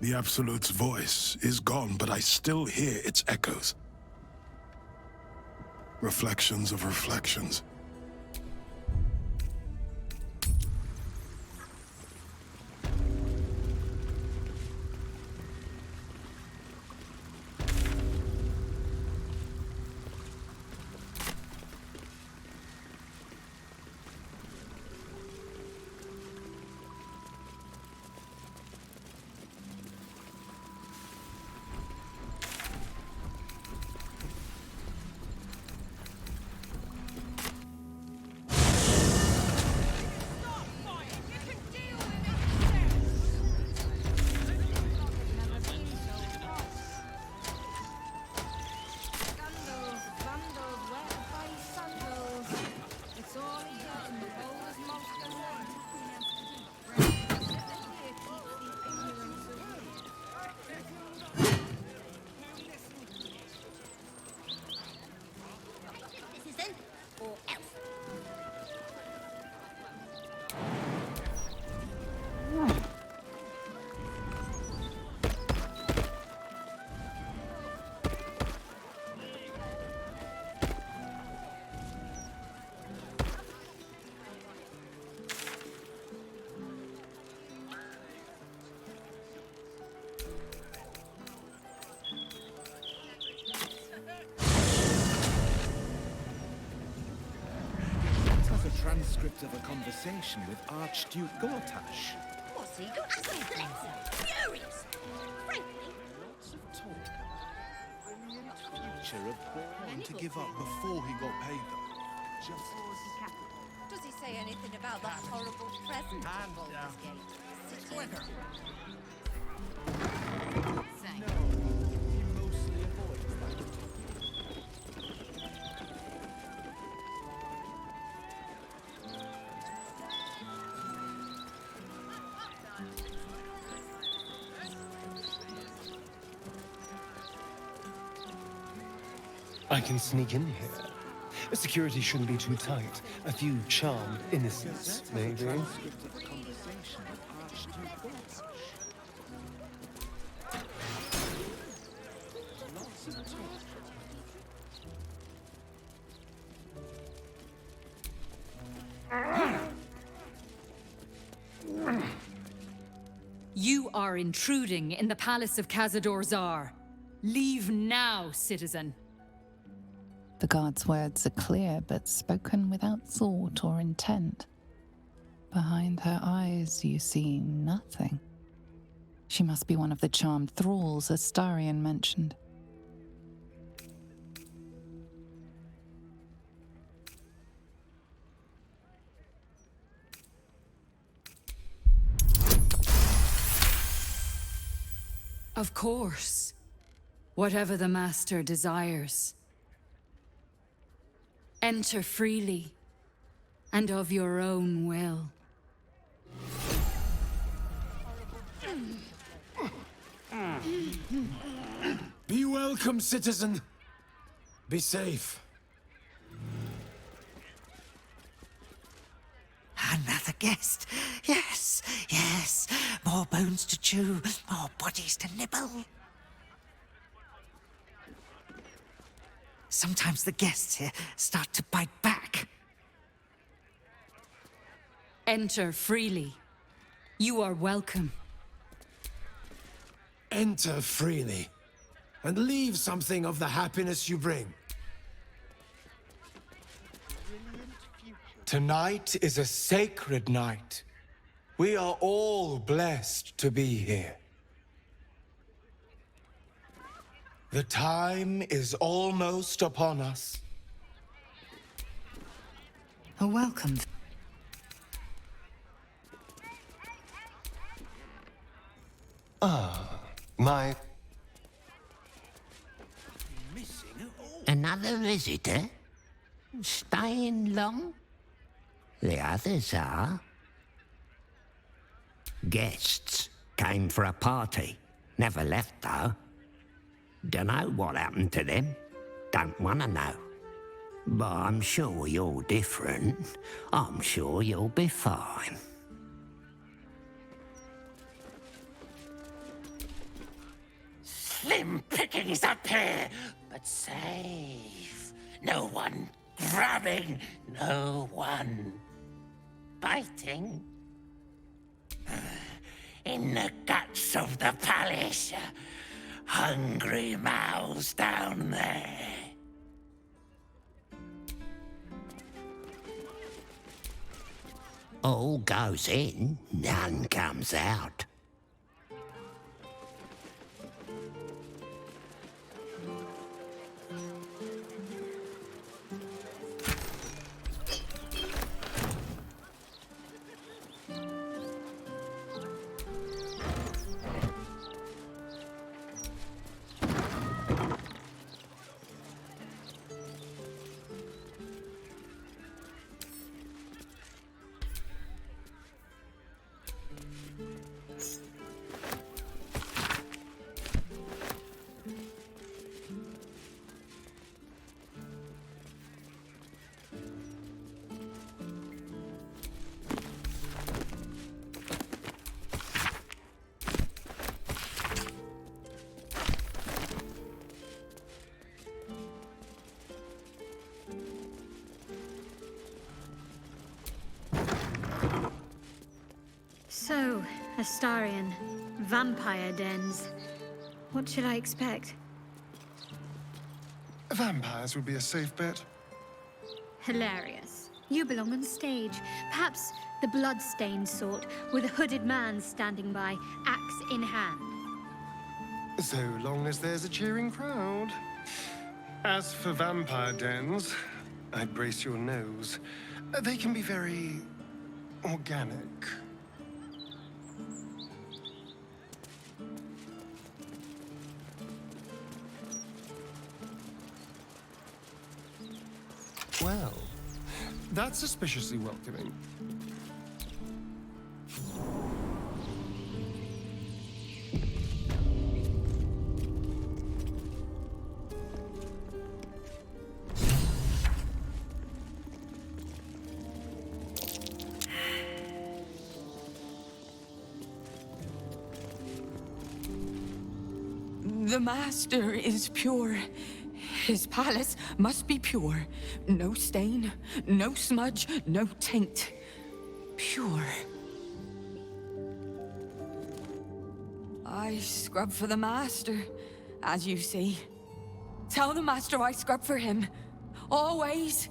The Absolute's voice is gone, but I still hear its echoes. Reflections of reflections. Transcript of a conversation with Archduke Gortash. What's he got to say, Blitzer? Furious! Frankly, Lots of talk. Brilliant future of born to give up before he got paid though. Justice. does he say anything about the horrible present at Baldur's Gate? Quicker. No, he mostly avoids that. I can sneak in here. Security shouldn't be too tight. A few charmed innocents, maybe. Transcript of a conversation with Archduke Gortash. Lots of talk. You are intruding in the palace of Cazador Czar. Leave now, citizen. The guard's words are clear, but spoken without thought or intent. Behind her eyes, you see nothing. She must be one of the charmed thralls Astarion mentioned. Of course. Whatever the master desires. Enter freely, and of your own will. Be welcome, citizen. Be safe. Another guest. Yes, yes. More bones to chew, more bodies to nibble. Sometimes the guests here start to bite back. Enter freely. You are welcome. Enter freely, and leave something of the happiness you bring. Tonight is a sacred night. We are all blessed to be here. The time is almost upon us. A welcome. My... Another visitor? Staying long? The others are. Guests came for a party. Never left, though. Dunno what happened to them. Don't want to know. But I'm sure you're different. I'm sure you'll be fine. slim pickings up here, but safe. No one grabbing, no one biting. In the guts of the palace, hungry mouths down there. All goes in, none comes out. So, Astarion, vampire dens. What should I expect? Vampires would be a safe bet. Hilarious. You belong on stage. Perhaps the blood-stained sort, with a hooded man standing by, axe in hand. So long as there's a cheering crowd. As for vampire dens, I'd brace your nose. They can be very organic. Well, that's suspiciously welcoming. The Master is pure. His palace must be pure. No stain, no smudge, no taint. Pure. I scrub for the Master, as you see. Tell the Master I scrub for him. Always.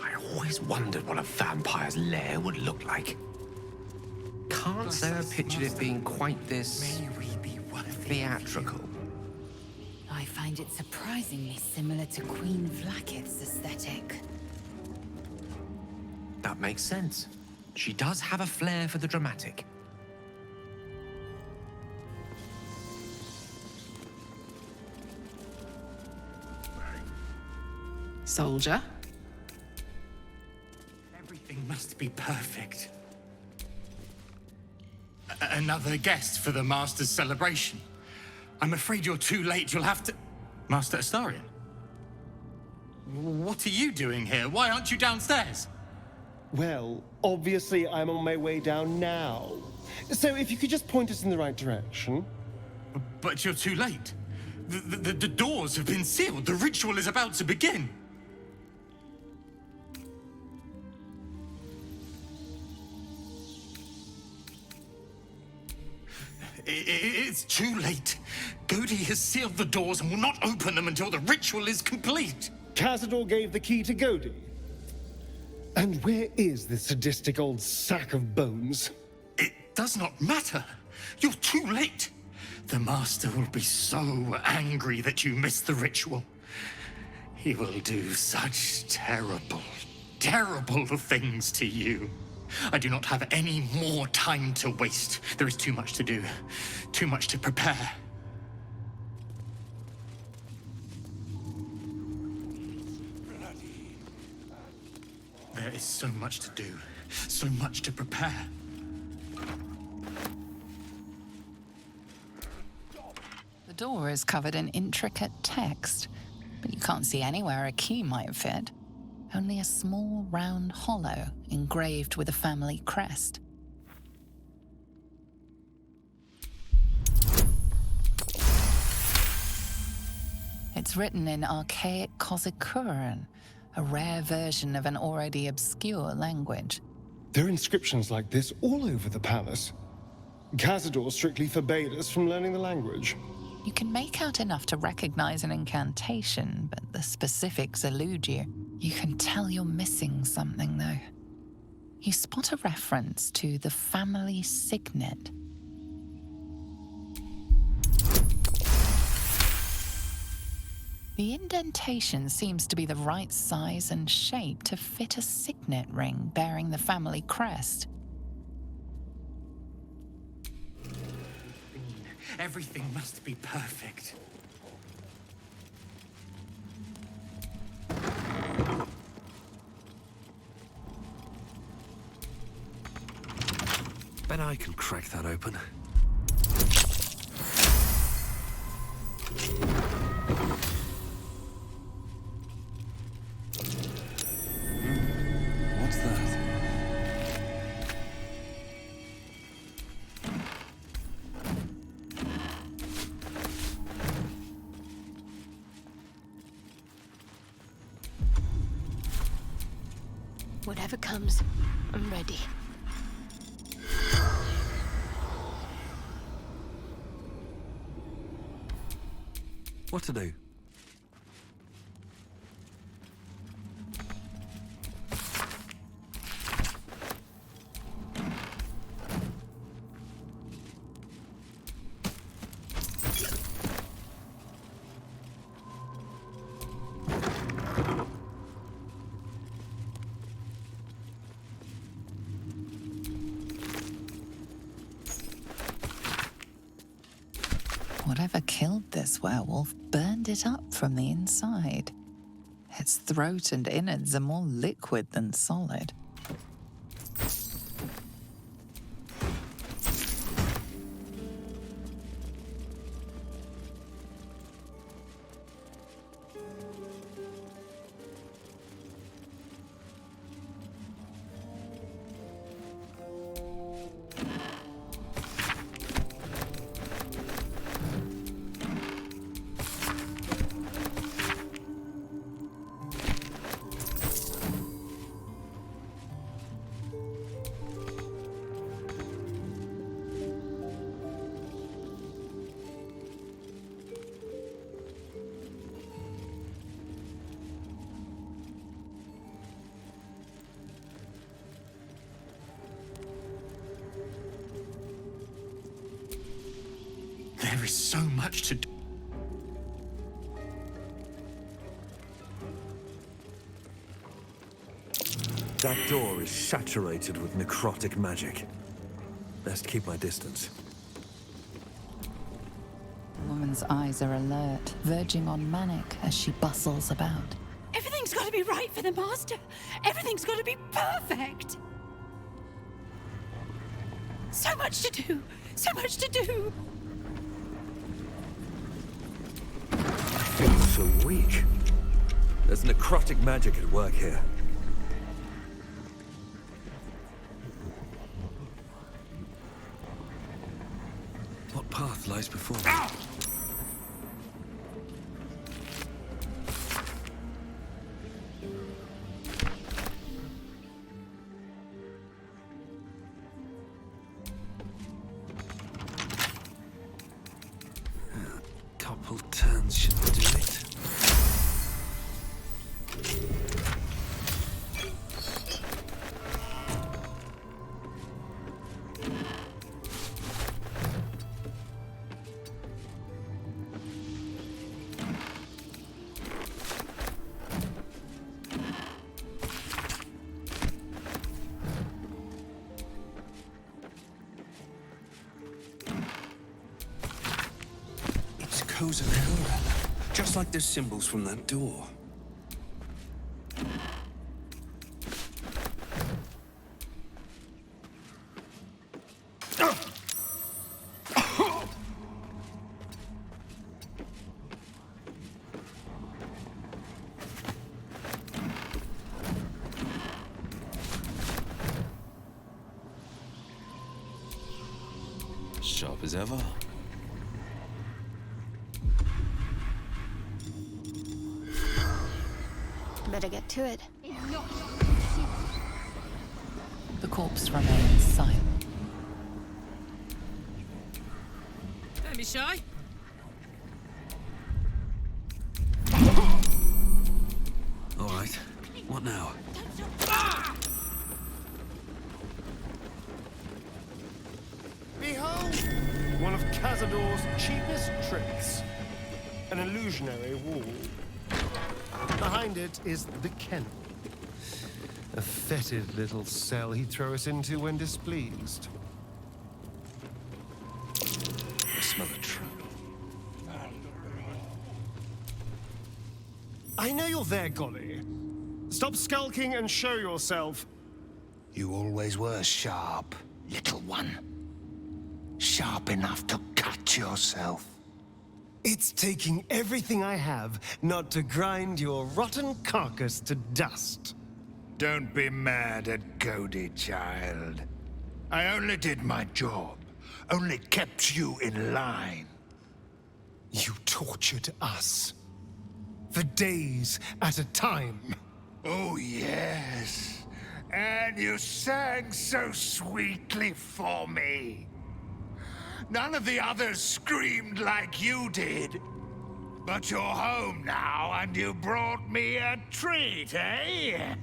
I always wondered what a vampire's lair would look like. Can't say I pictured it being quite this theatrical. I find it surprisingly similar to Queen Vlaakith's aesthetic. That makes sense. She does have a flair for the dramatic. Soldier? Everything must be perfect. Another guest for the Master's celebration. I'm afraid you're too late. You'll have to... Master Astarion? What are you doing here? Why aren't you downstairs? Well, obviously I'm on my way down now. So if you could just point us in the right direction. But you're too late. The doors have been sealed. The ritual is about to begin. It's too late. Godi has sealed the doors and will not open them until the ritual is complete. Cazador gave the key to Godi. And where is this sadistic old sack of bones? It does not matter. You're too late. The Master will be so angry that you missed the ritual. He will do such terrible, terrible things to you. I do not have any more time to waste. There is too much to do, too much to prepare. There is so much to do, so much to prepare. The door is covered in intricate text, but you can't see anywhere a key might fit. Only a small round hollow engraved with a family crest. It's written in archaic Cazador, a rare version of an already obscure language. There are inscriptions like this all over the palace. Cazador strictly forbade us from learning the language. You can make out enough to recognize an incantation, but the specifics elude you. You can tell you're missing something, though. You spot a reference to the family signet. The indentation seems to be the right size and shape to fit a signet ring bearing the family crest. Everything must be perfect. Bet I can crack that open. What's that? Whatever comes, I'm ready. What to do? Whatever killed this werewolf burned it up from the inside. Its throat and innards are more liquid than solid. There is so much to do. That door is saturated with necrotic magic. Best keep my distance. The woman's eyes are alert, verging on manic as she bustles about. Everything's got to be right for the Master. Everything's got to be perfect. So much to do. So much to do. I feel so weak. There's necrotic magic at work here. What path lies before me? Couple turns should do it. Cazador, just like those symbols from that door. Sharp as ever. Better get to it. The corpse remains silent. Don't be shy. All right. What now? Behold, one of Cazador's cheapest tricks. An illusionary wall. Behind it is the kennel. A fetid little cell he'd throw us into when displeased. I smell a trap. I know you're there, Golly. Stop skulking and show yourself. You always were sharp, little one. Sharp enough to cut yourself. It's taking everything I have not to grind your rotten carcass to dust. Don't be mad at Cody, child. I only did my job. Only kept you in line. You tortured us. For days at a time. Oh, yes. And you sang so sweetly for me. None of the others screamed like you did. But you're home now, and you brought me a treat, eh?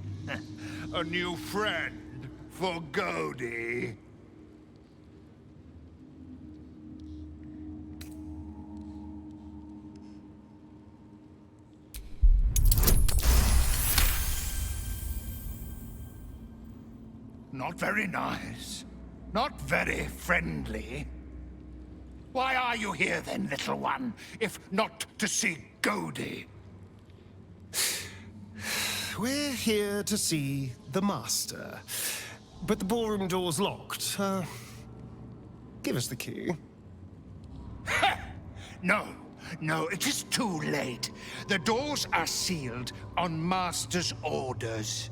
A new friend for Cody. Not very nice. Not very friendly. Why are you here then, little one, if not to see Cody? We're here to see the Master. But the ballroom door's locked. Give us the key. No, it is too late. The doors are sealed on Master's orders.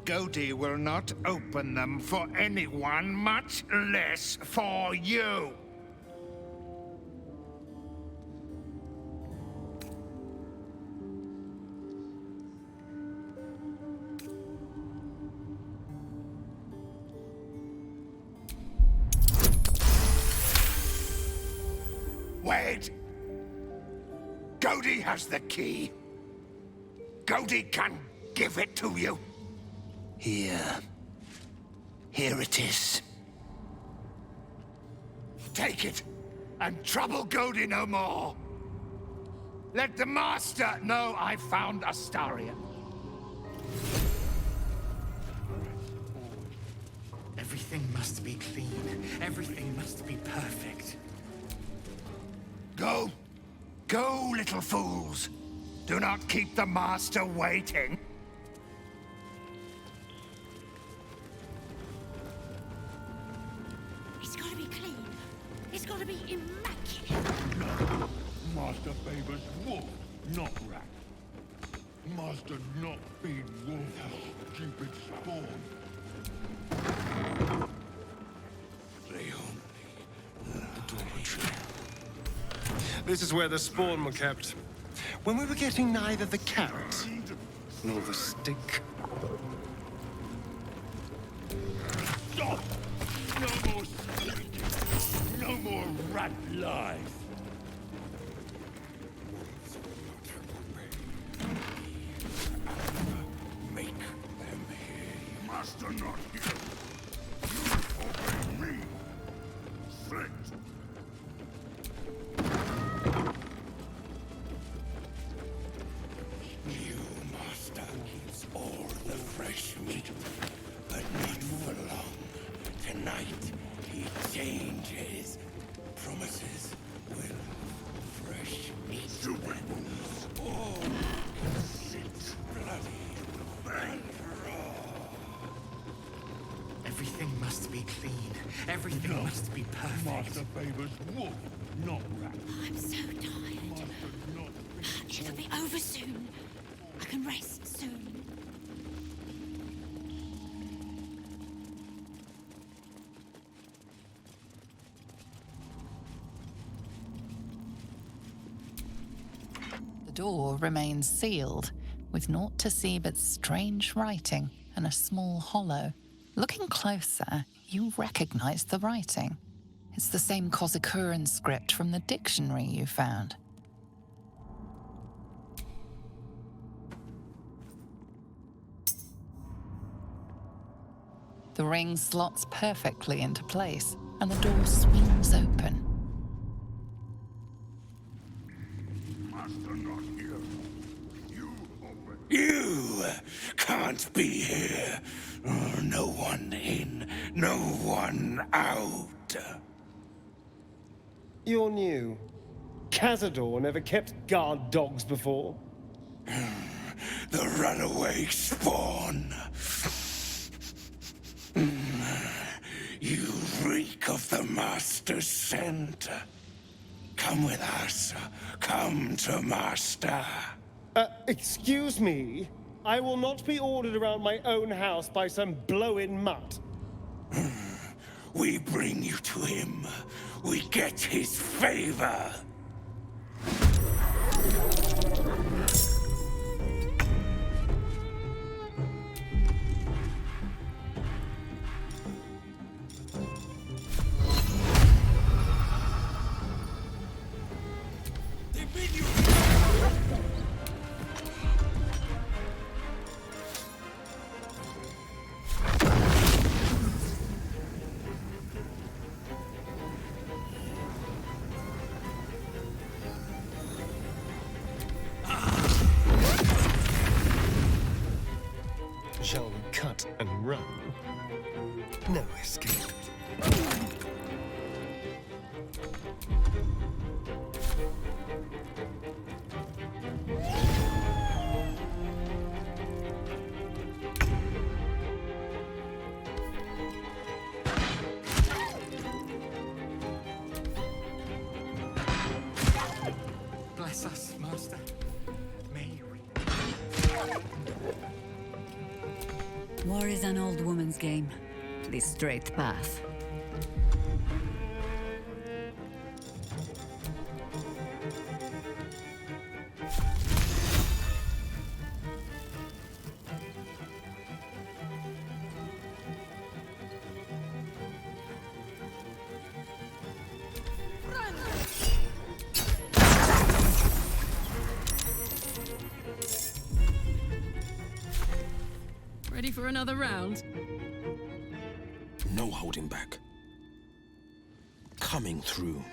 Cody will not open them for anyone, much less for you. Wait! Cody has the key. Cody can give it to you. Here it is. Take it, and trouble Cody no more. Let the Master know I found Astaria. Everything must be clean. Everything must be perfect. Go, little fools. Do not keep the Master waiting. It's gotta be clean. It's gotta be immaculate. Master favors wolf, not rat. Master not feed wolf, stupid spawn. The dormitory. This is where the spawn were kept. When we were getting neither the carrot nor the stick. Stop! No more sleeping. No more rat lies. Make them hear. Master not here. You obey me. Straight. New Master keeps all the fresh meat, but not for long. Tonight, he changes. Promises will fresh meat. Stupid wolves. Oh, shit. Bloody and raw. Everything must be clean. Everything must be perfect. Master favors wolf, not rat. I'm so tired. It'll be over soon. I can rest soon. The door remains sealed, with naught to see but strange writing and a small hollow. Looking closer, you recognize the writing. It's the same Kozakuran script from the dictionary you found. The ring slots perfectly into place, and the door swings open. Master not here. You can't be here. No one in, no one out. You're new. Cazador never kept guard dogs before. The runaway spawn. You reek of the Master's scent. Come with us. Come to Master. Excuse me? I will not be ordered around my own house by some blow-in mutt. We bring you to him. We get his favor. Shall we cut and run? No escape. Bless us, Master. May we. War is an old woman's game. The straight path. Ready for another round? No holding back. Coming through.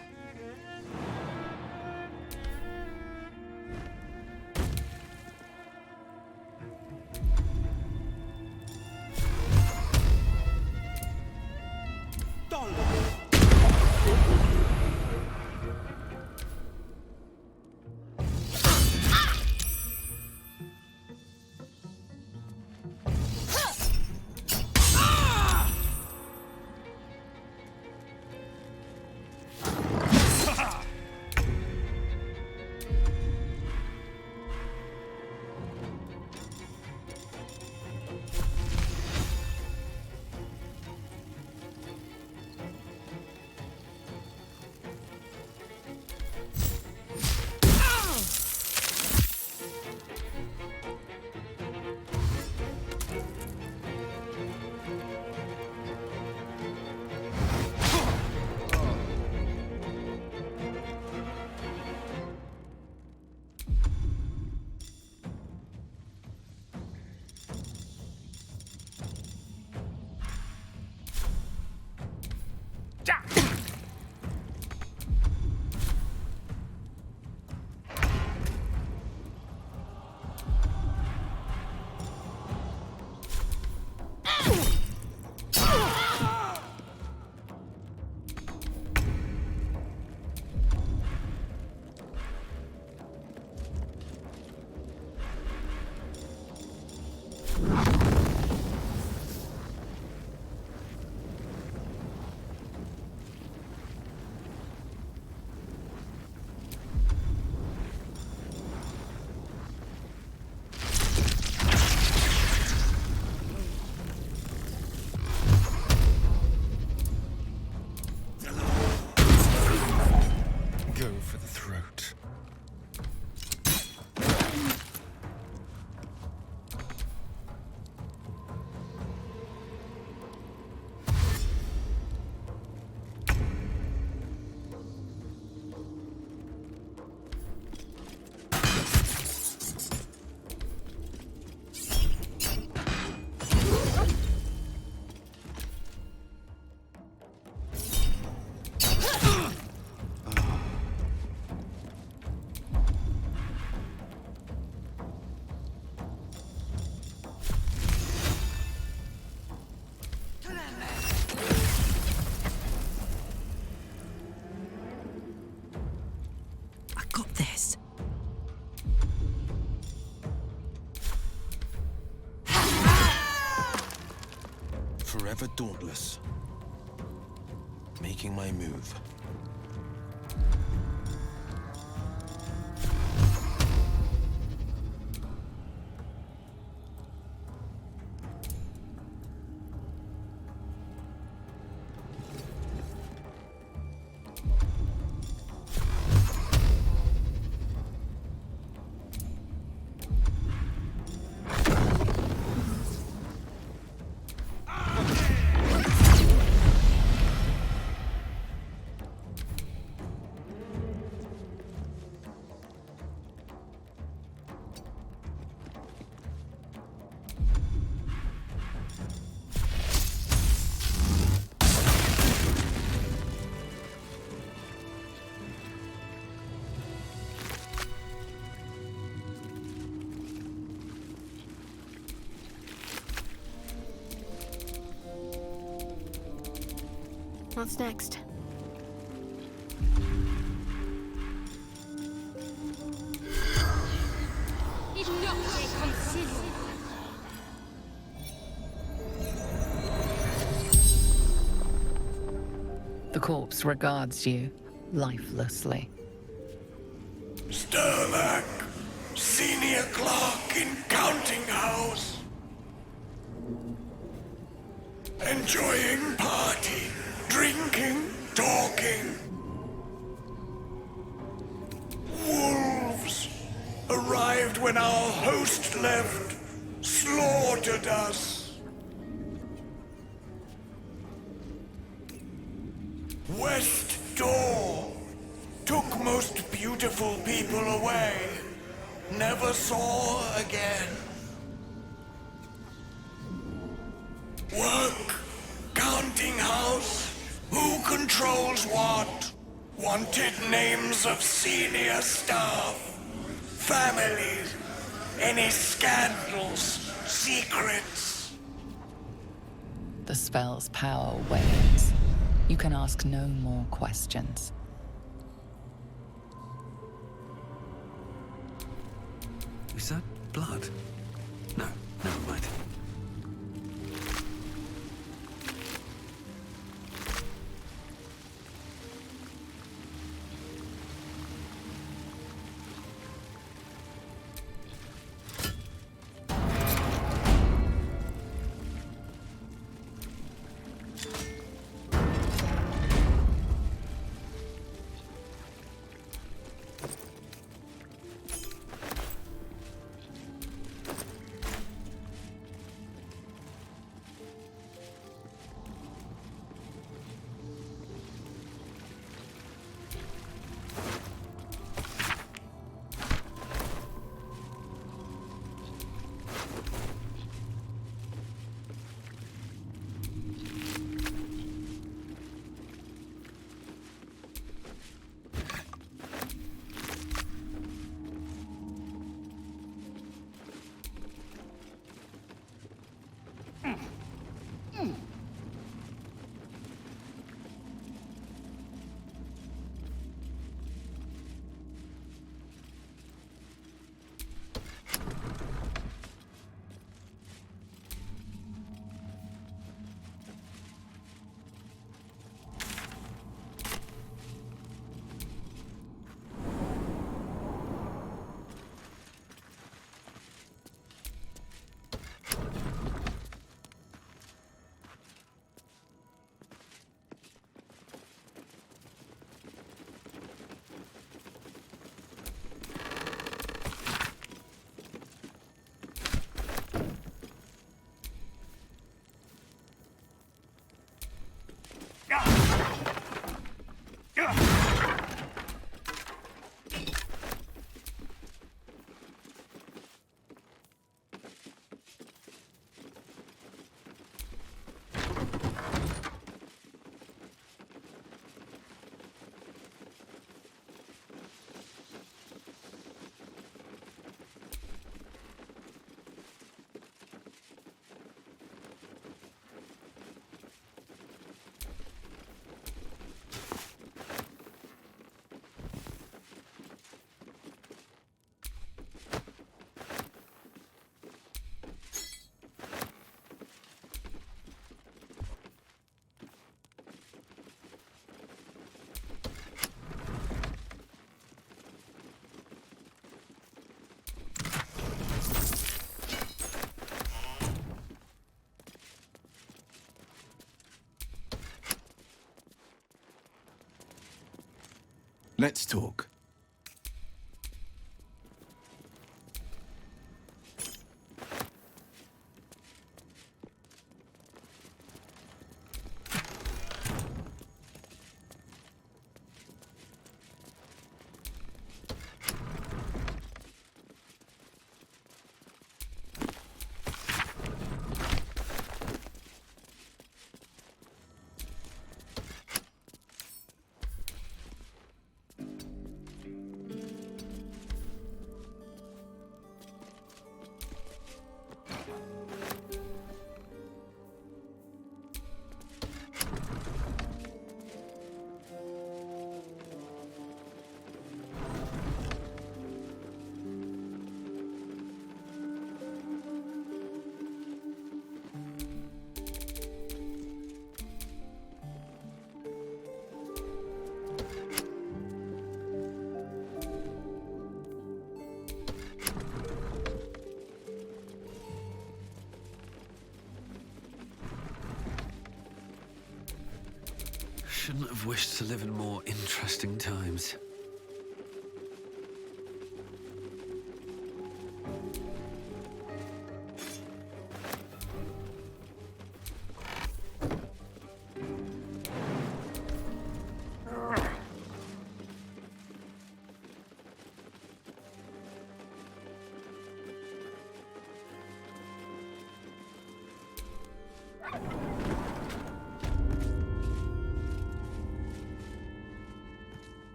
Forever dauntless. Making my move. What's next? The corpse regards you lifelessly. Sterlac, senior clerk in counting house. Enjoying party, drinking, talking. Wolves arrived when our host left, slaughtered us. West Door took most beautiful people away. Never saw again. Work, counting house, who controls what? Wanted names of senior staff, families, any scandals, secrets. The spell's power wanes. You can ask no more questions. Is that blood? No, never mind. Let's talk. Shouldn't have wished to live in more interesting times.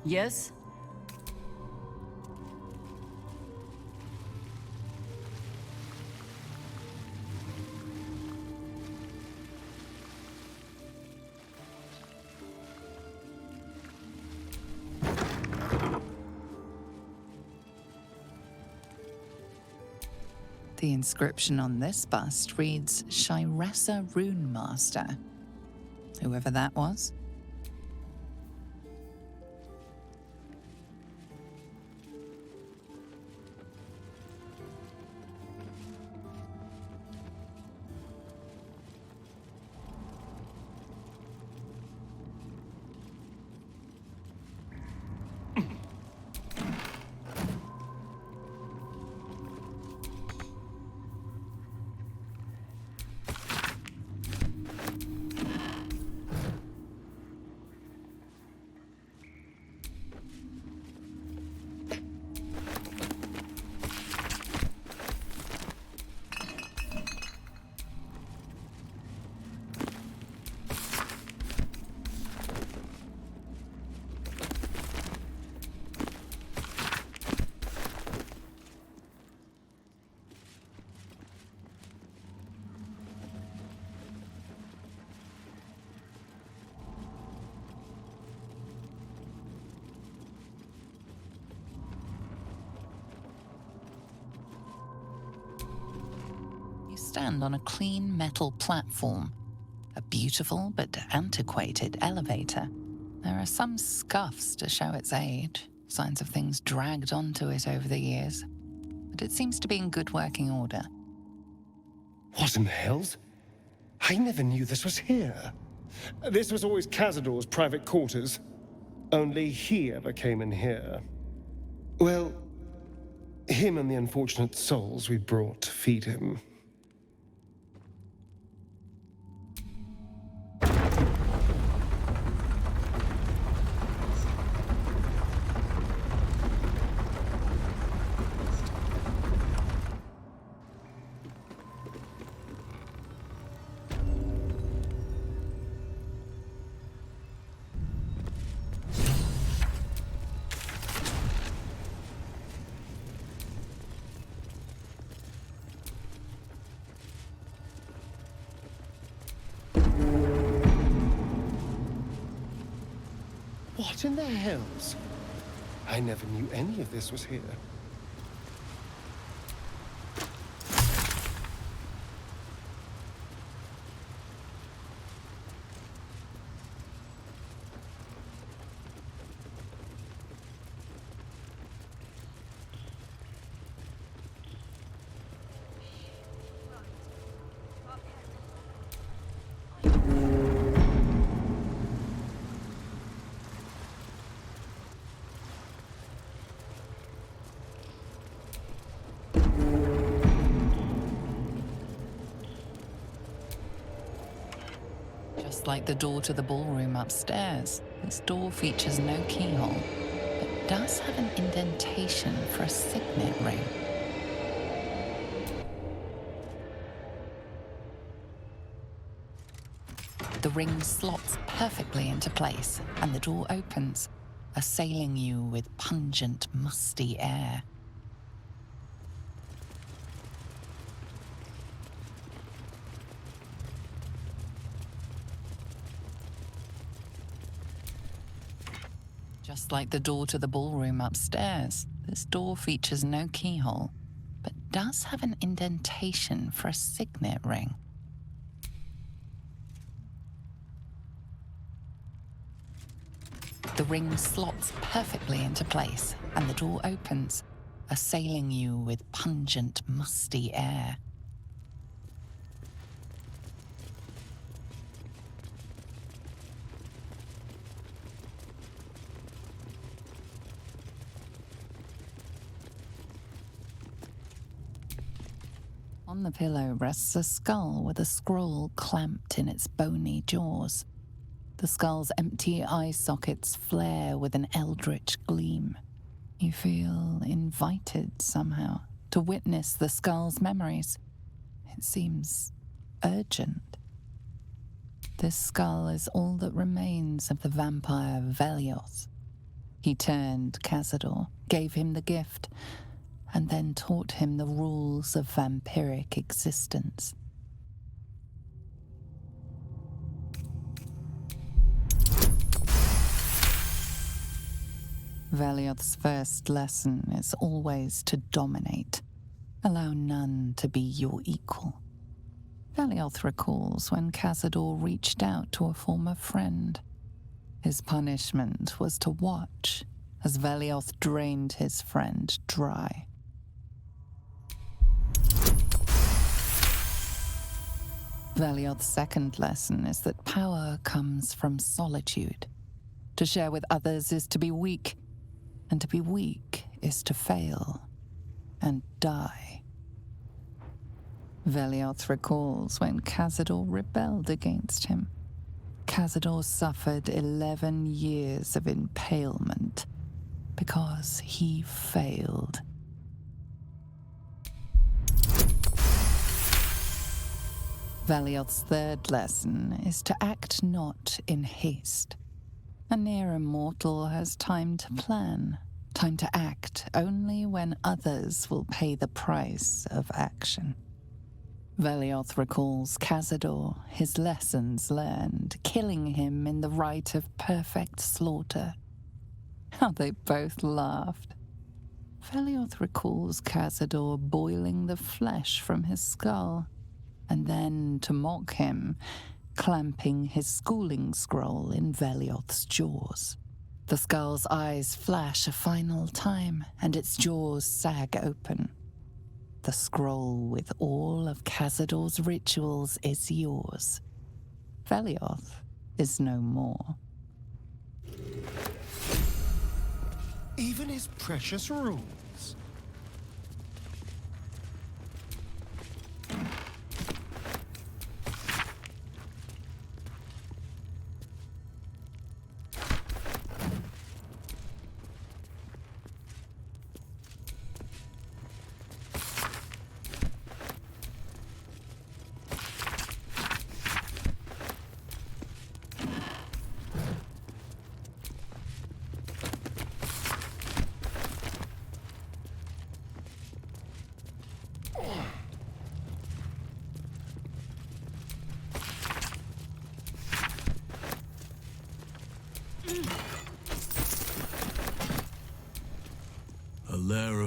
Yes? The inscription on this bust reads Shiressa Rune Master. Whoever that was. You stand on a clean metal platform, a beautiful but antiquated elevator. There are some scuffs to show its age, signs of things dragged onto it over the years, but it seems to be in good working order. What in the hells? I never knew this was here. This was always Cazador's private quarters. Only he ever came in here. Well, him and the unfortunate souls we brought to feed him. What in the hells? I never knew any of this was here. Just like the door to the ballroom upstairs, this door features no keyhole, but does have an indentation for a signet ring. The ring slots perfectly into place, and the door opens, assailing you with pungent, musty air. Just like the door to the ballroom upstairs, this door features no keyhole, but does have an indentation for a signet ring. The ring slots perfectly into place, and the door opens, assailing you with pungent, musty air. On the pillow rests a skull with a scroll clamped in its bony jaws. The skull's empty eye sockets flare with an eldritch gleam. You feel invited somehow to witness the skull's memories. It seems urgent. This skull is all that remains of the vampire Velioth. He turned Cazador, gave him the gift, and then taught him the rules of vampiric existence. Velioth's first lesson is always to dominate. Allow none to be your equal. Velioth recalls when Cazador reached out to a former friend. His punishment was to watch as Velioth drained his friend dry. Velioth's second lesson is that power comes from solitude. To share with others is to be weak, and to be weak is to fail and die. Velioth recalls when Cazador rebelled against him. Cazador suffered 11 years of impalement because he failed. Velioth's third lesson is to act not in haste. A near immortal has time to plan, time to act only when others will pay the price of action. Velioth recalls Cazador, his lessons learned, killing him in the rite of perfect slaughter. How they both laughed. Velioth recalls Cazador boiling the flesh from his skull, and then, to mock him, clamping his schooling scroll in Velioth's jaws. The skull's eyes flash a final time, and its jaws sag open. The scroll with all of Cazador's rituals is yours. Velioth is no more. Even his precious rules.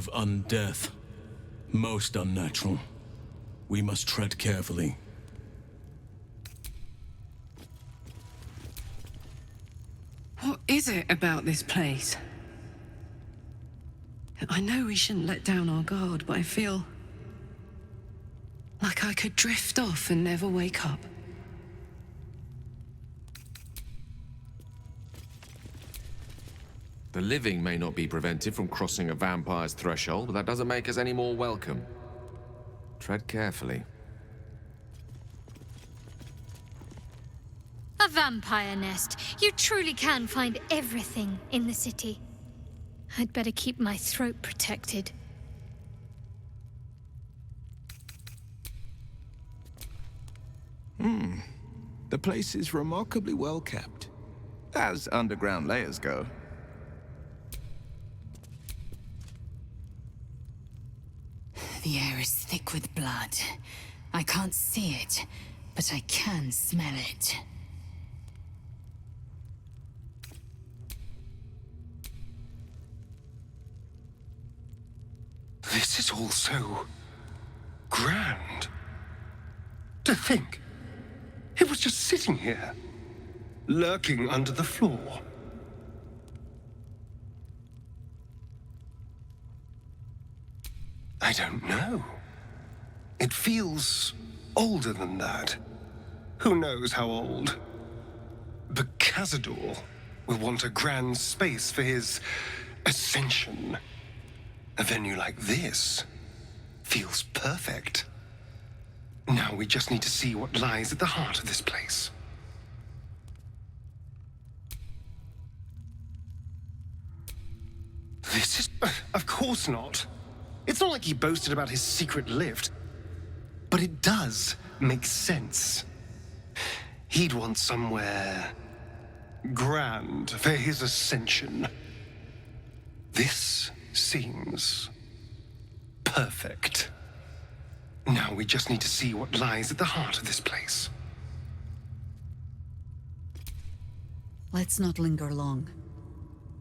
of undeath. Most unnatural. We must tread carefully. What is it about this place? I know we shouldn't let down our guard, but I feel like I could drift off and never wake up. The living may not be prevented from crossing a vampire's threshold, but that doesn't make us any more welcome. Tread carefully. A vampire nest. You truly can find everything in the city. I'd better keep my throat protected. The place is remarkably well kept, as underground layers go. The air is thick with blood. I can't see it, but I can smell it. This is all so grand. To think, it was just sitting here, lurking under the floor. I don't know. It feels older than that. Who knows how old? But Cazador will want a grand space for his ascension. A venue like this feels perfect. Now we just need to see what lies at the heart of this place. This is... Of course not. It's not like he boasted about his secret lift. But it does make sense. He'd want somewhere grand for his ascension. This seems perfect. Now we just need to see what lies at the heart of this place. Let's not linger long.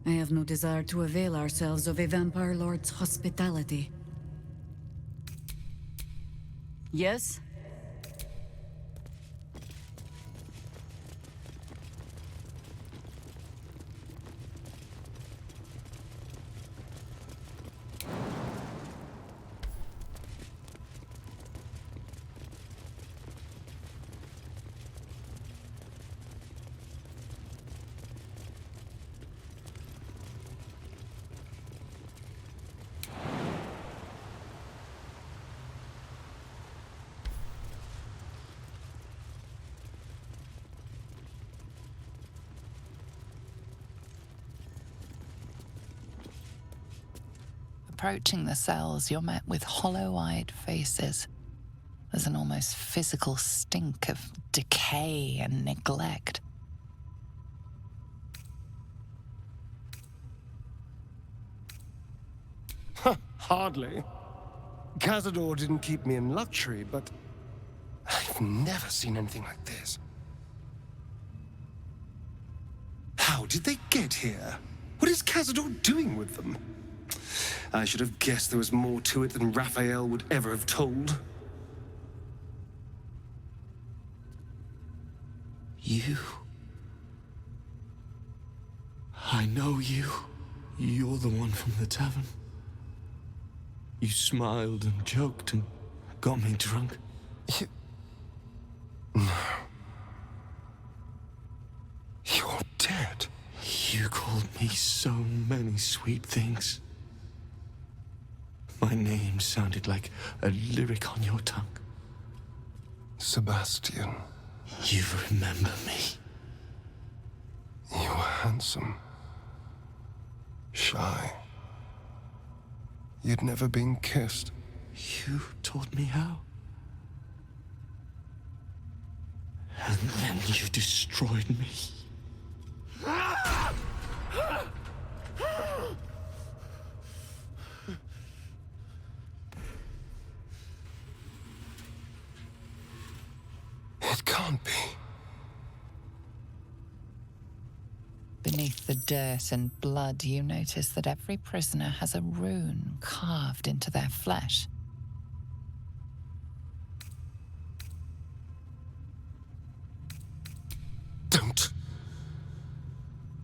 I have no desire to avail ourselves of a vampire lord's hospitality. Yes? Approaching the cells, you're met with hollow-eyed faces. There's an almost physical stink of decay and neglect. Hardly. Cazador didn't keep me in luxury, but I've never seen anything like this. How did they get here? What is Cazador doing with them? I should have guessed there was more to it than Raphael would ever have told. You. I know you. You're the one from the tavern. You smiled and joked and got me drunk. No. You're dead. You called me so many sweet things. My name sounded like a lyric on your tongue. Sebastian. You remember me. You were handsome. Shy. You'd never been kissed. You taught me how. And then you destroyed me. It can't be. Beneath the dirt and blood, you notice that every prisoner has a rune carved into their flesh. Don't.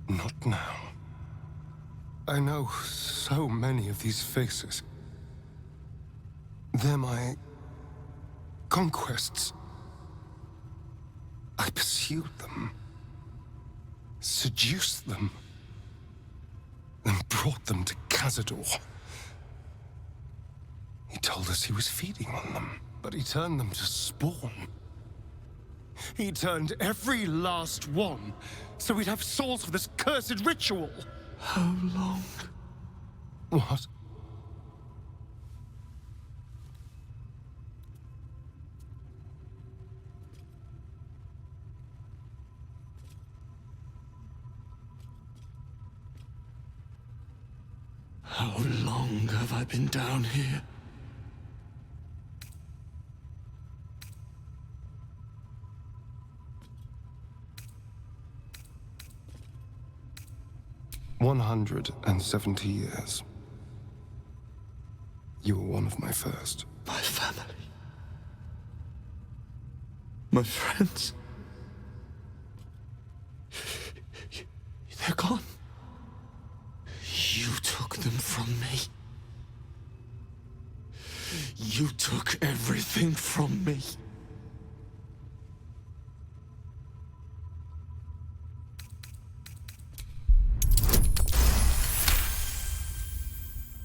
Not now. I know so many of these faces. They're my conquests. I pursued them, seduced them, and brought them to Cazador. He told us he was feeding on them, but he turned them to spawn. He turned every last one, so we'd have souls for this cursed ritual. How long? What? How long have I been down here? "170 years. You were one of my first. My family. My friends. They're gone. You took them from me. You took everything from me.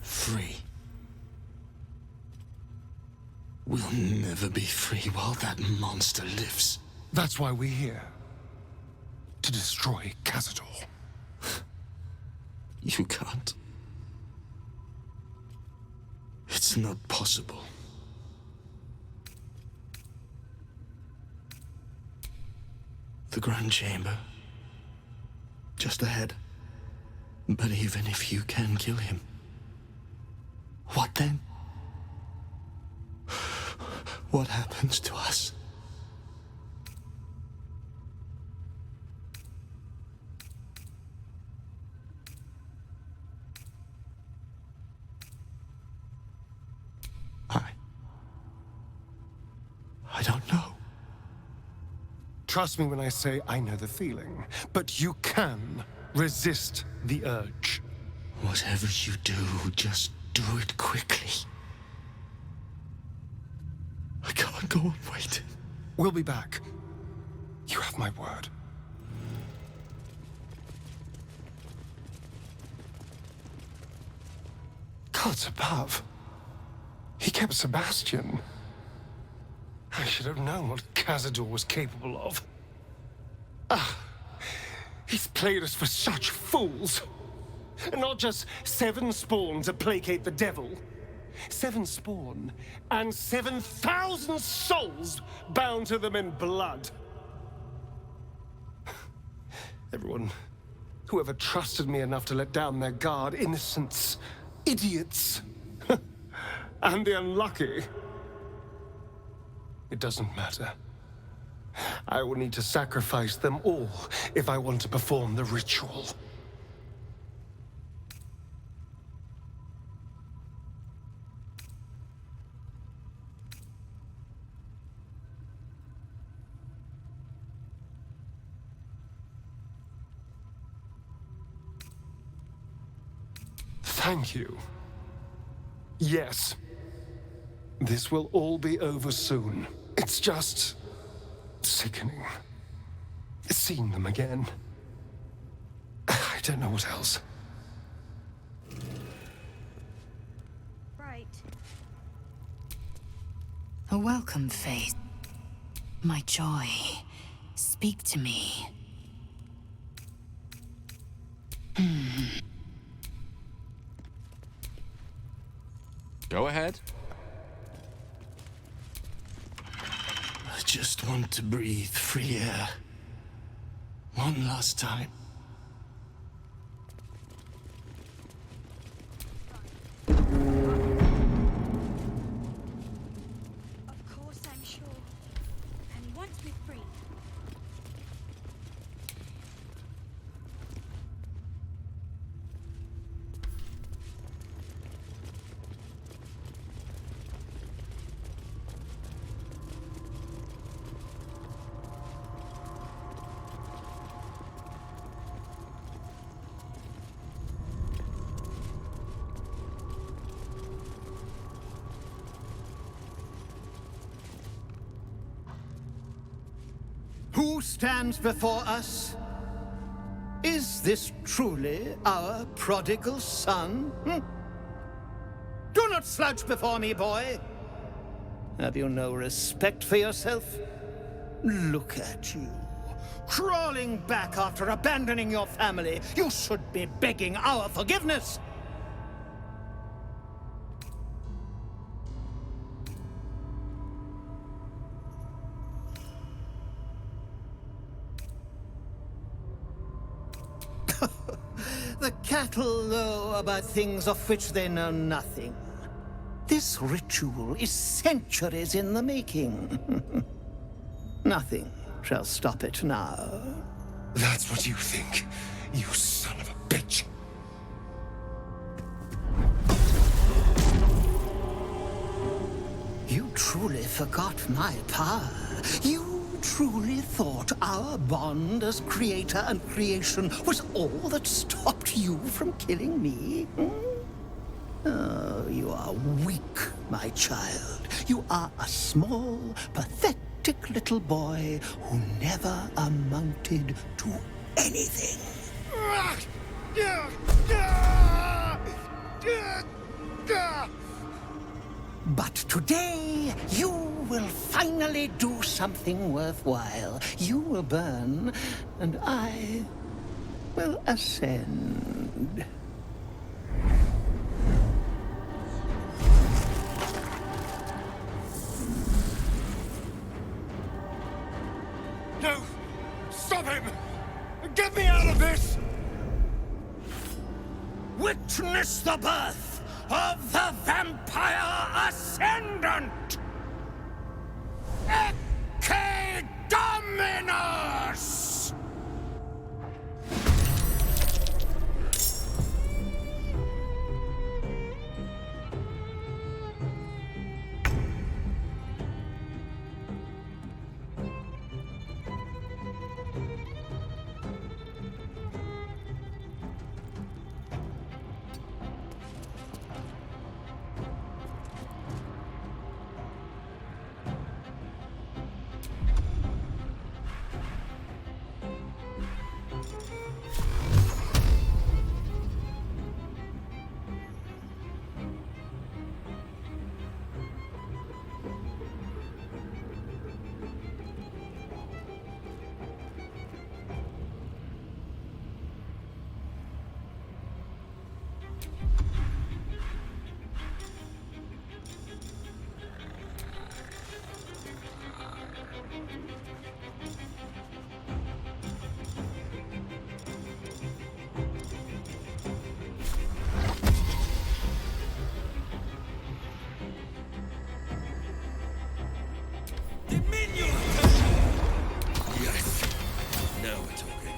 Free. We'll never be free while that monster lives. That's why we're here. To destroy Cazador. You can't. It's not possible. The Grand Chamber. Just ahead. But even if you can kill him, what then? What happens to us? I don't know. Trust me when I say I know the feeling, but you can resist the urge. Whatever you do, just do it quickly. I can't go on waiting. We'll be back. You have my word. Gods above. He kept Sebastian. I should have known what Cazador was capable of. He's played us for such fools. And not just 7 spawn to placate the devil. 7 spawn and 7,000 souls bound to them in blood. Everyone, whoever trusted me enough to let down their guard, innocents, idiots, and the unlucky. It doesn't matter. I will need to sacrifice them all if I want to perform the ritual. Thank you. Yes. This will all be over soon. It's just sickening. Seeing them again. I don't know what else. Right. A welcome face. My joy. Speak to me. Go ahead. I just want to breathe free air. One last time. Of course, I'm sure. And he wants me free. Who stands before us? Is this truly our prodigal son? Do not slouch before me, boy. Have you no respect for yourself? Look at you, crawling back after abandoning your family. You should be begging our forgiveness. The cattle know about things of which they know nothing. This ritual is centuries in the making. Nothing shall stop it now. That's what you think, you son of a bitch. You truly forgot my power. You truly thought our bond as creator and creation was all that stopped you from killing me? Oh, you are weak, my child. You are a small, pathetic little boy who never amounted to anything. But today, you will finally do something worthwhile. You will burn, and I will ascend. No! Stop him! Get me out of this! Witness the birth of the Vampire Ascendant! Ecce Dominus! Yes. Now we're talking.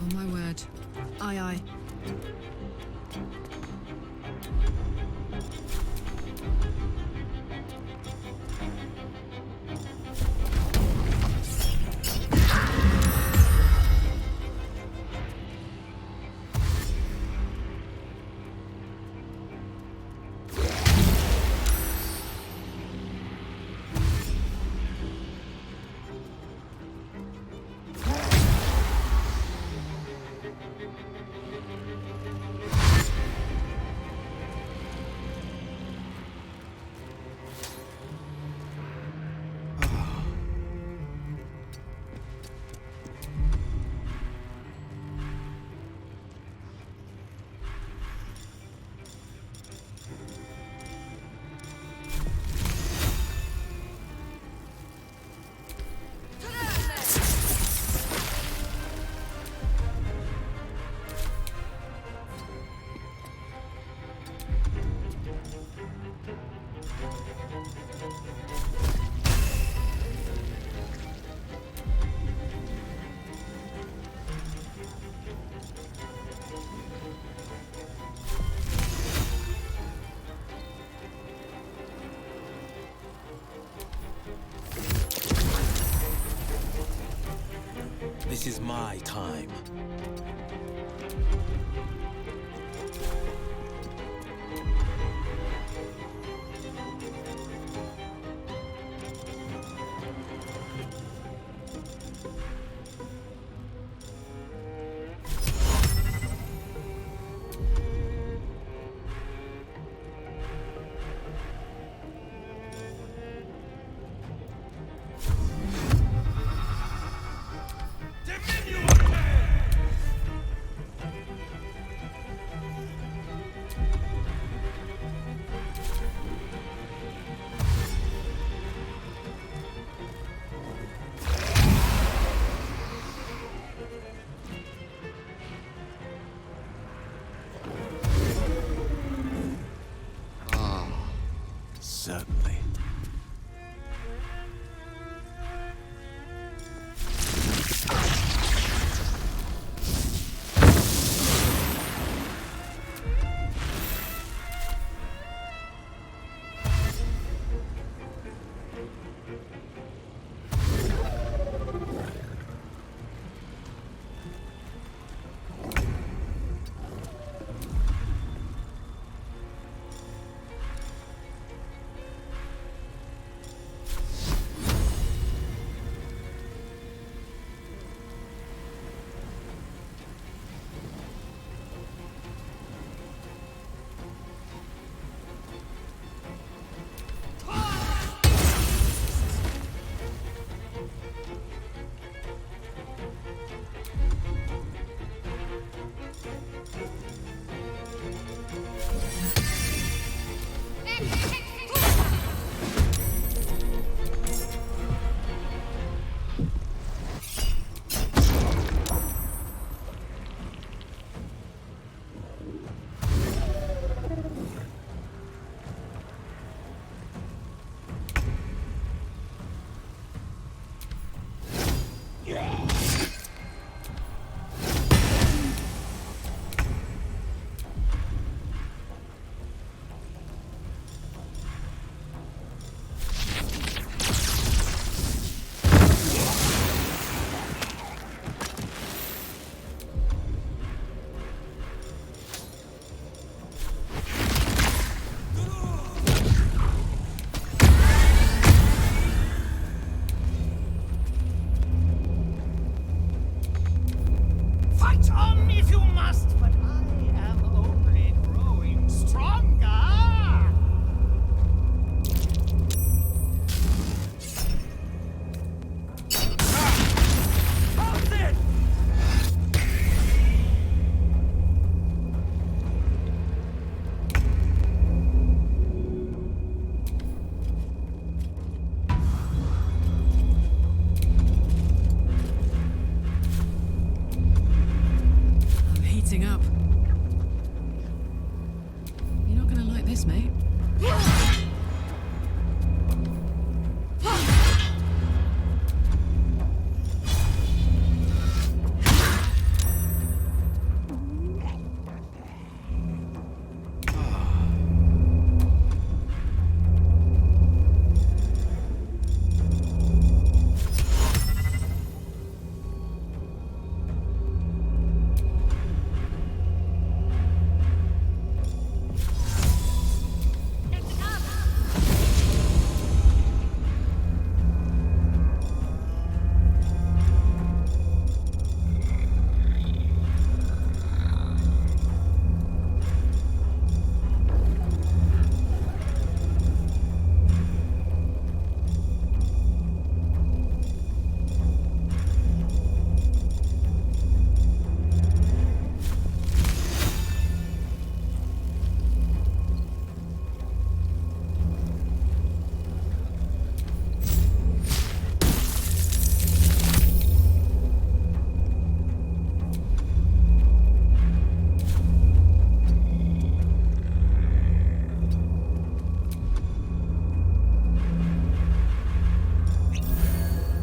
On my word. Aye, aye. This is my time. Certainly. Fight on if you must, but I am only growing stronger. Hold it! Heating up. You're not gonna like this, mate.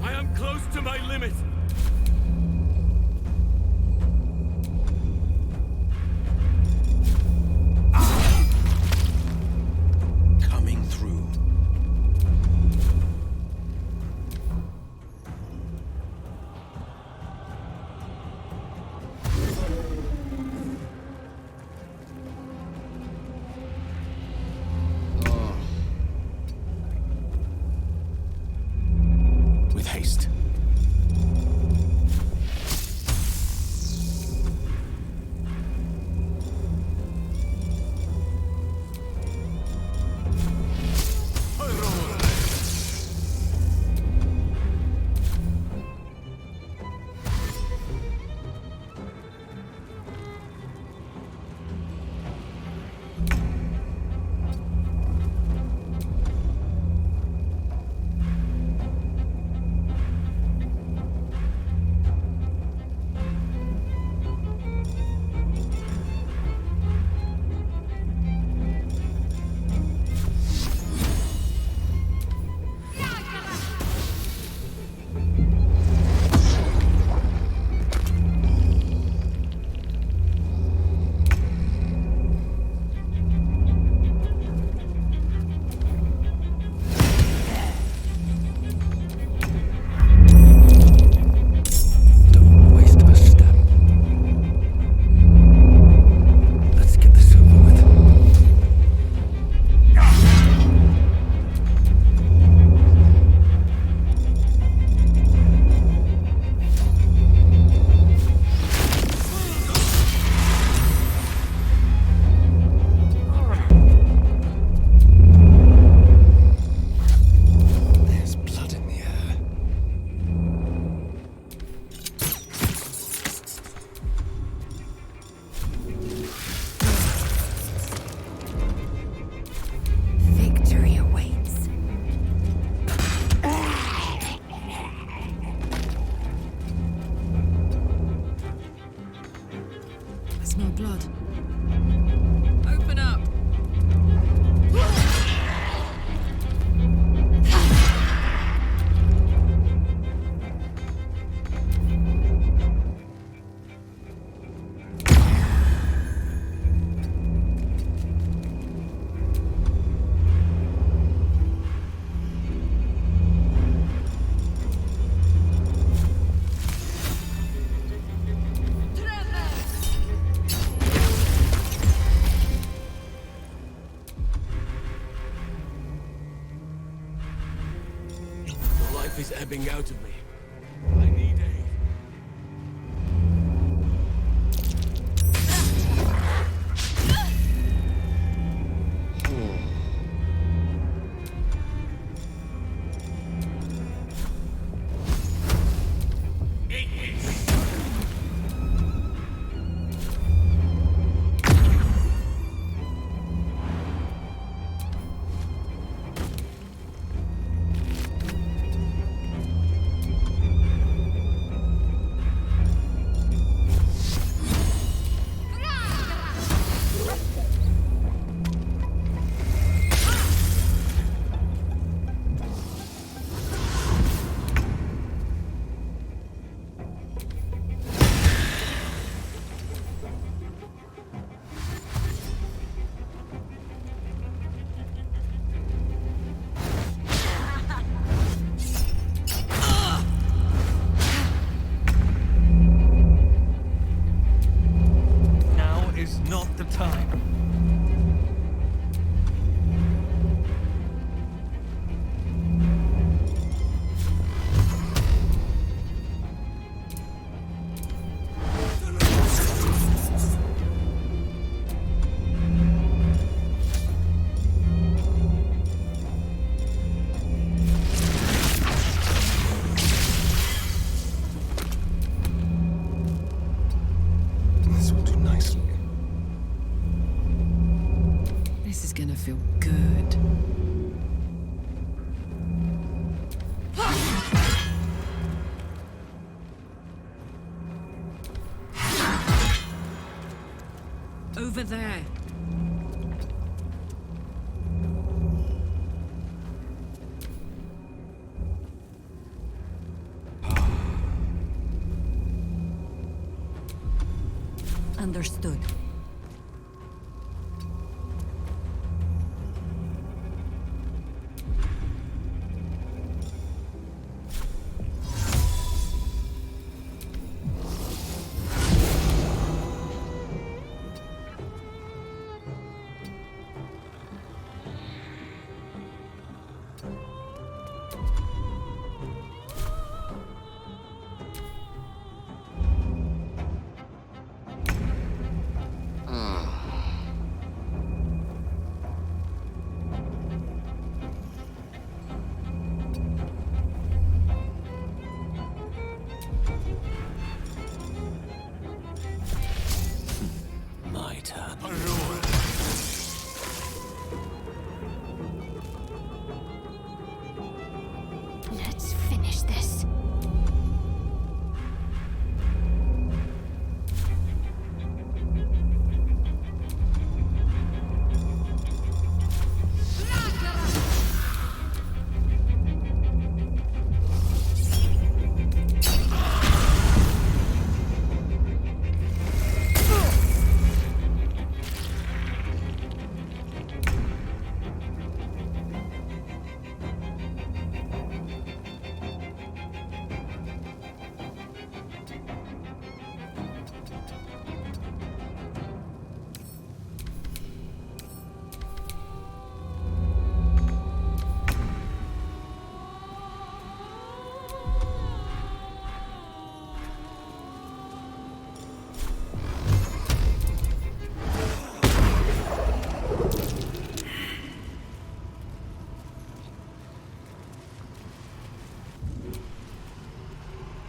I am close to my limit. Coming through. waste. Is ebbing out of me. I need aid. feel good. Over there. Understood.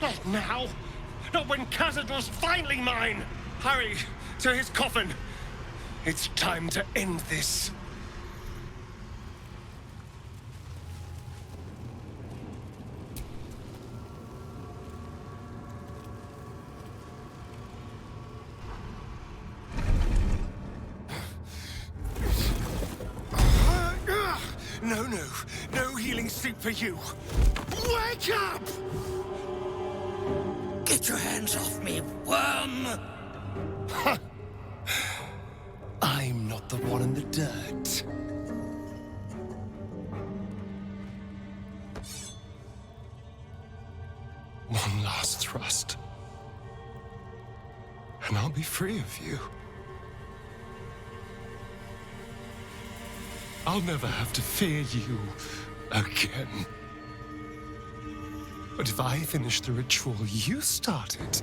Not now! Not when Cazador's finally mine! Hurry, to his coffin! It's time to end this. No, no. No healing sleep for you. Wake up! Get your hands off me, worm! I'm not the one in the dirt. One last thrust. And I'll be free of you. I'll never have to fear you again. But if I finish the ritual you started,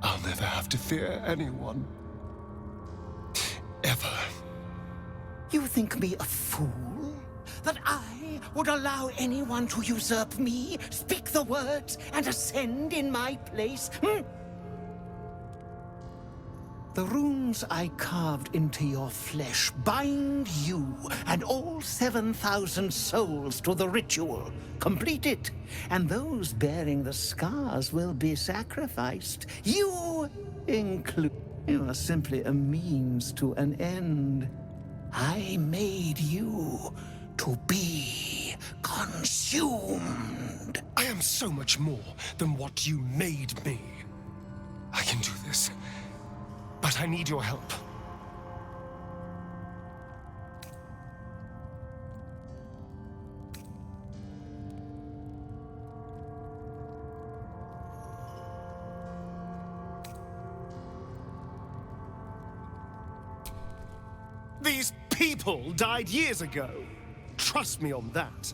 I'll never have to fear anyone. Ever. You think me a fool? That I would allow anyone to usurp me, speak the words, and ascend in my place? The runes I carved into your flesh bind you and all 7,000 souls to the ritual. Complete it, and those bearing the scars will be sacrificed. You include. You are simply a means to an end. I made you to be consumed. I am so much more than what you made me. I can do this. But I need your help. These people died years ago. Trust me on that.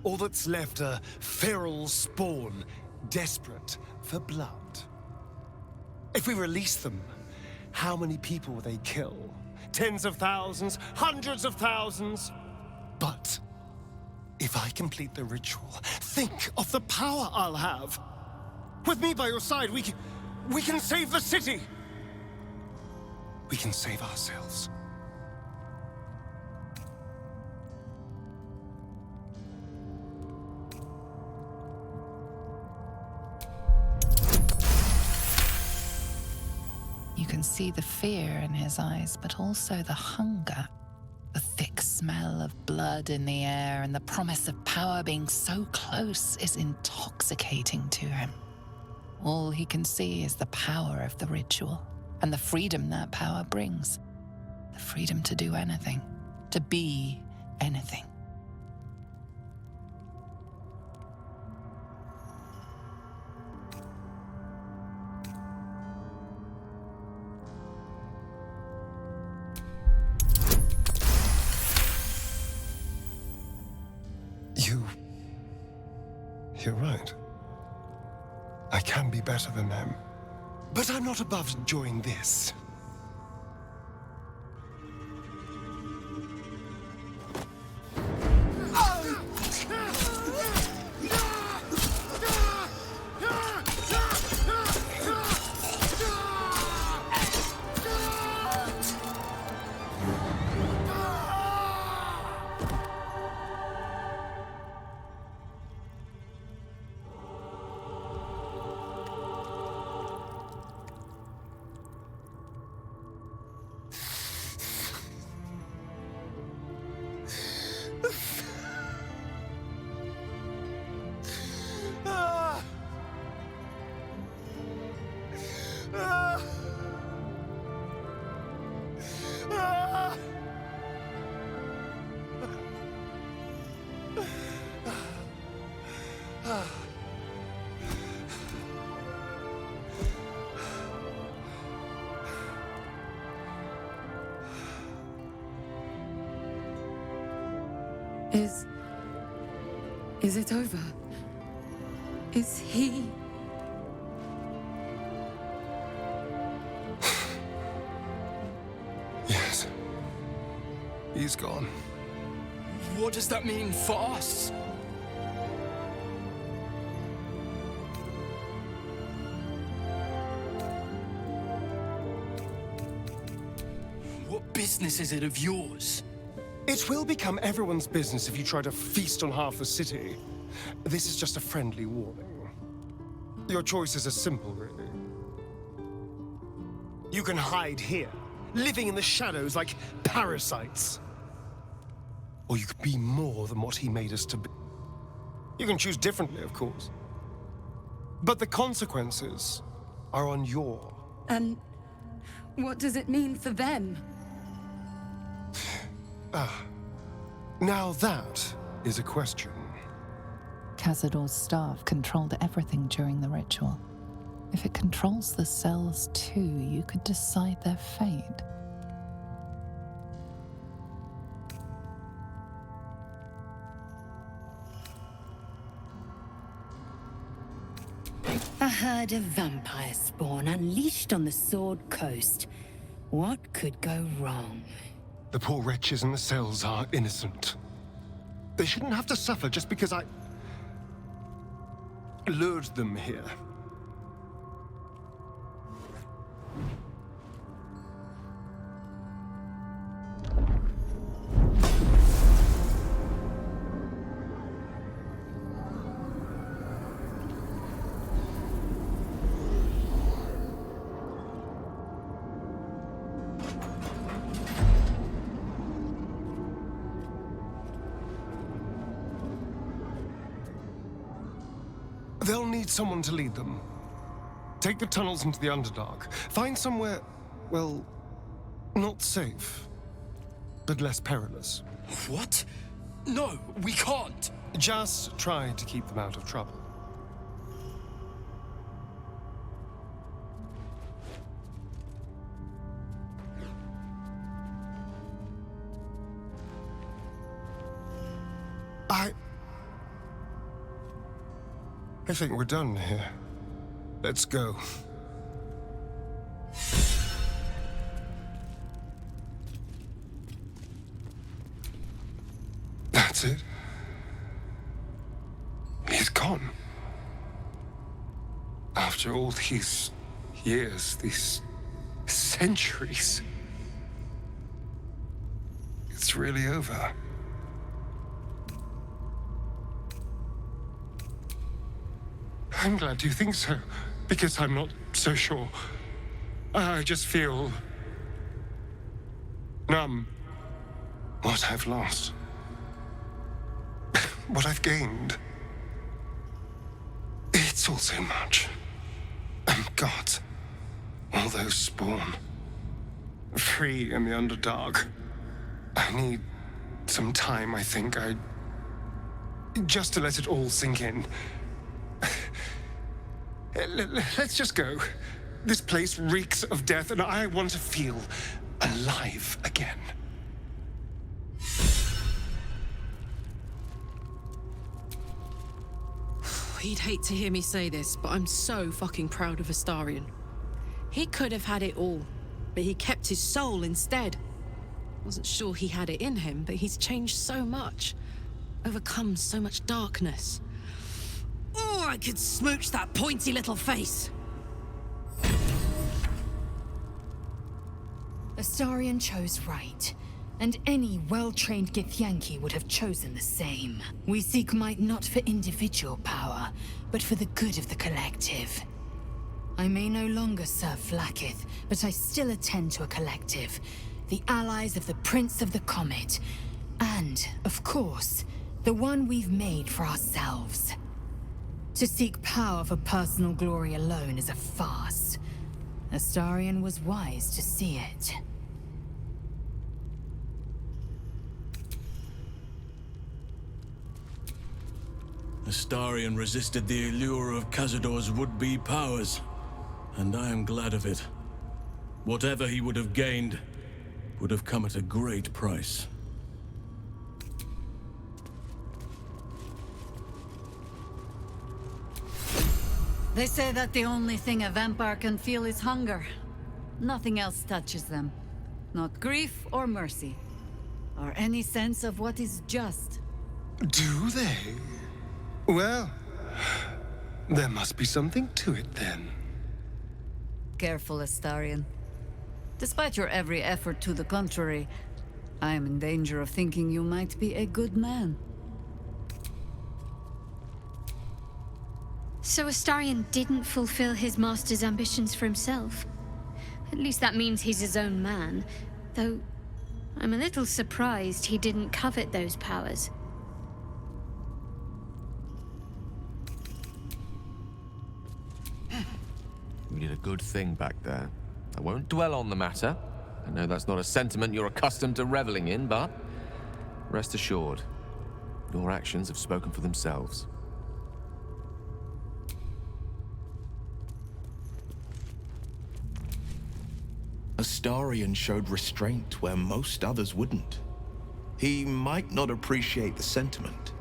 All that's left are feral spawn, desperate for blood. If we release them, how many people will they kill? Tens of thousands, hundreds of thousands? But if I complete the ritual, think of the power I'll have. With me by your side, we can save the city. We can save ourselves. You can see the fear in his eyes, but also the hunger. The thick smell of blood in the air and the promise of power being so close is intoxicating to him. All he can see is the power of the ritual and the freedom that power brings. The freedom to do anything, to be anything. You're right. I can be better than them. But I'm not above enjoying this. Is it over? Is he... Yes. He's gone. What does that mean for us? business is it of yours? It will become everyone's business if you try to feast on half the city. This is just a friendly warning. Your choices are simple, really. You can hide here, living in the shadows like parasites. Or you could be more than what he made us to be. You can choose differently, of course. But the consequences are on your... And what does it mean for them? Now that is a question. Cazador's staff controlled everything during the ritual. If it controls the cells too, you could decide their fate. A herd of vampire spawn unleashed on the Sword Coast. What could go wrong? The poor wretches in the cells are innocent. They shouldn't have to suffer just because I lured them here. They'll need someone to lead them. Take the tunnels into the Underdark. Find somewhere, well, not safe, but less perilous. What? No, we can't. Just try to keep them out of trouble. I think we're done here. Let's go. That's it. He's gone. After all these years, these centuries, it's really over. I'm glad you think so, because I'm not so sure. I just feel numb. What I've lost. What I've gained. It's all so much. And God, all those spawn. Free in the Underdark. I need some time, I think. Just to let it all sink in. Let's just go. This place reeks of death, and I want to feel alive again. He'd hate to hear me say this, but I'm so fucking proud of Astarion. He could have had it all, but he kept his soul instead. Wasn't sure he had it in him, but he's changed so much. Overcome so much darkness. Oh, I could smooch that pointy little face! Astarion chose right, and any well-trained Githyanki would have chosen the same. We seek might not for individual power, but for the good of the collective. I may no longer serve Vlaakith, but I still attend to a collective, the allies of the Prince of the Comet, and, of course, the one we've made for ourselves. To seek power for personal glory alone is a farce. Astarion was wise to see it. Astarion resisted the allure of Cazador's would-be powers, and I am glad of it. Whatever he would have gained would have come at a great price. They say that the only thing a vampire can feel is hunger. Nothing else touches them. Not grief or mercy. Or any sense of what is just. Do they? Well, there must be something to it then. Careful, Astarion. Despite your every effort to the contrary, I am in danger of thinking you might be a good man. So Astarion didn't fulfill his master's ambitions for himself. At least that means he's his own man, though I'm a little surprised he didn't covet those powers. You did a good thing back there. I won't dwell on the matter. I know that's not a sentiment you're accustomed to reveling in, but rest assured, your actions have spoken for themselves. Astarion showed restraint where most others wouldn't. He might not appreciate the sentiment,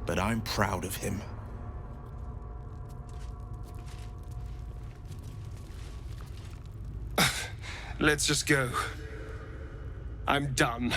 but I'm proud of him. Let's just go. I'm done.